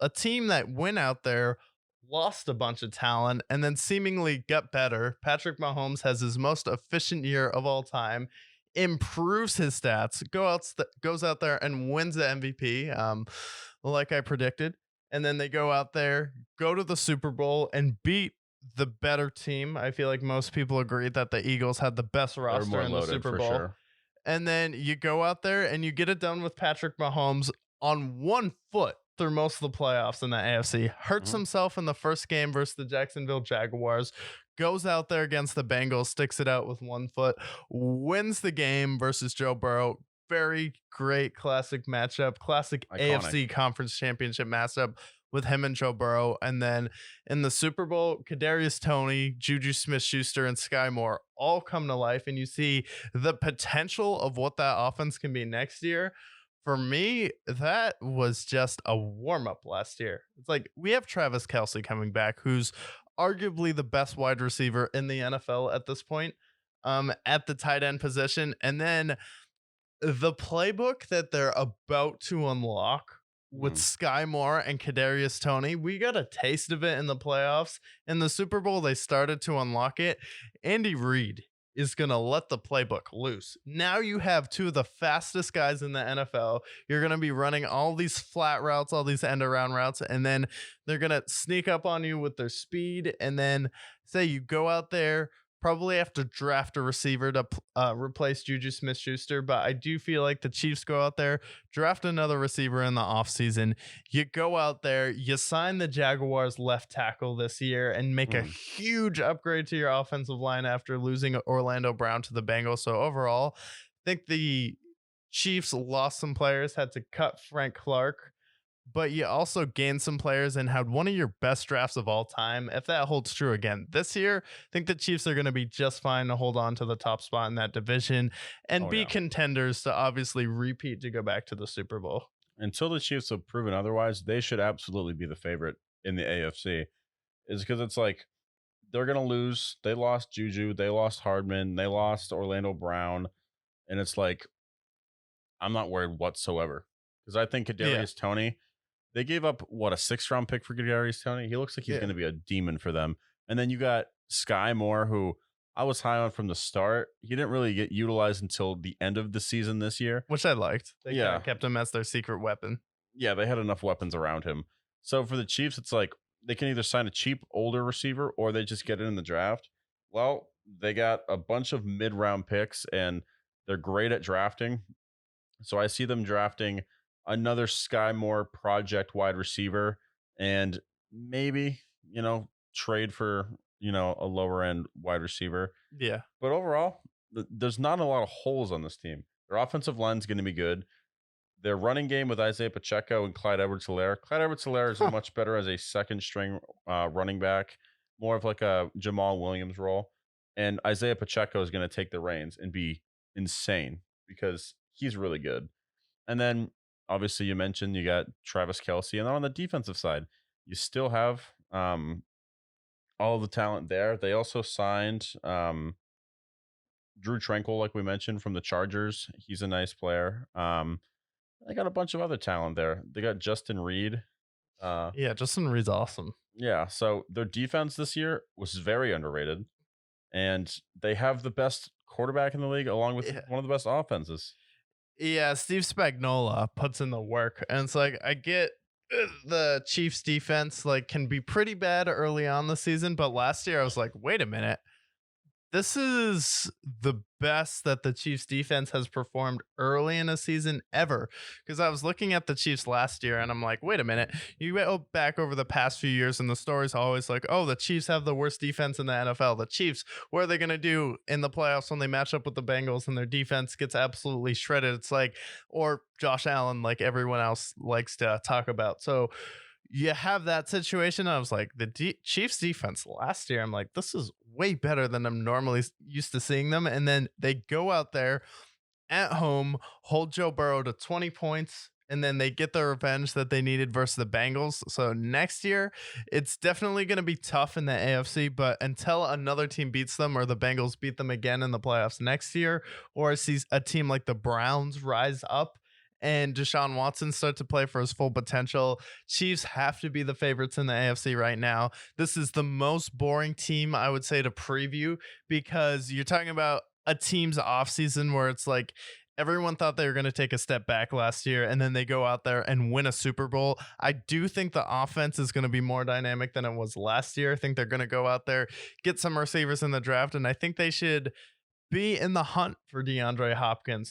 a team that went out there, lost a bunch of talent, and then seemingly got better. Patrick Mahomes has his most efficient year of all time, improves his stats, goes out there and wins the MVP, like I predicted. And then they go out there, go to the Super Bowl, and beat the better team. I feel like most people agree that the Eagles had the best They're roster more in the loaded Super for Bowl. sure. And then you go out there and you get it done with Patrick Mahomes on one foot through most of the playoffs in the AFC. Hurts Mhm. himself in the first game versus the Jacksonville Jaguars. Goes out there against the Bengals, sticks it out with one foot, wins the game versus Joe Burrow. Very great classic matchup, classic Iconic. AFC Conference Championship matchup with him and Joe Burrow. And then in the Super Bowl, Kadarius Toney, Juju Smith-Schuster, and Sky Moore all come to life, and you see the potential of what that offense can be next year. For me, that was just a warm up last year. It's like we have Travis Kelsey coming back, who's arguably the best wide receiver in the NFL at this point, at the tight end position. And then the playbook that they're about to unlock with Mhm. Sky Moore and Kadarius Toney, we got a taste of it in the playoffs. In the Super Bowl, they started to unlock it. Andy Reid is going to let the playbook loose. Now you have two of the fastest guys in the NFL. You're going to be running all these flat routes, all these end around routes, and then they're going to sneak up on you with their speed. And then say you go out there, probably have to draft a receiver to replace Juju Smith-Schuster, but I do feel like the Chiefs go out there, draft another receiver in the offseason. You go out there, you sign the Jaguars left tackle this year and make a Mm. huge upgrade to your offensive line after losing Orlando Brown to the Bengals. So overall, I think the Chiefs lost some players, had to cut Frank Clark, but you also gained some players and had one of your best drafts of all time. If that holds true again this year, I think the Chiefs are going to be just fine to hold on to the top spot in that division and Oh be yeah. contenders to obviously repeat to go back to the Super Bowl. Until the Chiefs have proven otherwise, they should absolutely be the favorite in the AFC. Is because it's like they're gonna lose. They lost Juju, they lost Hardman, they lost Orlando Brown, and it's like I'm not worried whatsoever because I think Yeah. Kadarius Toney. They gave up what, a 6th round pick for Kadarius Toney. He looks like he's Yeah. going to be a demon for them. And then you got Sky Moore, who I was high on from the start. He didn't really get utilized until the end of the season this year. Which I liked. They kind Yeah, of kept him as their secret weapon. yeah, they had enough weapons around him. So for the Chiefs, it's like they can either sign a cheap older receiver or they just get it in the draft. Well, they got a bunch of mid-round picks and they're great at drafting. So I see them drafting another Sky Moore project wide receiver and maybe, trade for, a lower end wide receiver. Yeah. But overall, there's not a lot of holes on this team. Their offensive line's going to be good. Their running game with Isaiah Pacheco and Clyde Edwards-Helaire. Clyde Edwards-Helaire is much better as a second string running back, more of like a Jamal Williams role. And Isaiah Pacheco is going to take the reins and be insane because he's really good. And then obviously you mentioned you got Travis Kelsey. And then on the defensive side, you still have all of the talent there. They also signed Drew Tranquil, like we mentioned, from the Chargers. He's a nice player. They got a bunch of other talent there. They got Justin Reed. Yeah. Justin Reed's awesome. Yeah, so their defense this year was very underrated, and they have the best quarterback in the league, along with Yeah. one of the best offenses. Yeah, Steve Spagnuolo puts in the work, and it's like I get the Chiefs defense like can be pretty bad early on the season, but last year I was like, wait a minute, this is the best that the Chiefs defense has performed early in a season ever. Because I was looking at the Chiefs last year and I'm like, wait a minute. You go back over the past few years and the story's always like, oh, the Chiefs have the worst defense in the NFL. The Chiefs, what are they going to do in the playoffs when they match up with the Bengals and their defense gets absolutely shredded? It's like, or Josh Allen, like everyone else likes to talk about. So you have that situation. I was like, the Chiefs defense last year, I'm like, this is way better than I'm normally used to seeing them. And then they go out there at home, hold Joe Burrow to 20 points, and then they get the revenge that they needed versus the Bengals. So next year, it's definitely going to be tough in the AFC, but until another team beats them or the Bengals beat them again in the playoffs next year, or sees a team like the Browns rise up and Deshaun Watson start to play for his full potential, Chiefs have to be the favorites in the AFC right now. This is the most boring team, I would say, to preview because you're talking about a team's offseason where it's like everyone thought they were going to take a step back last year and then they go out there and win a Super Bowl. I do think the offense is going to be more dynamic than it was last year. I think they're going to go out there, get some receivers in the draft, and I think they should be in the hunt for DeAndre Hopkins.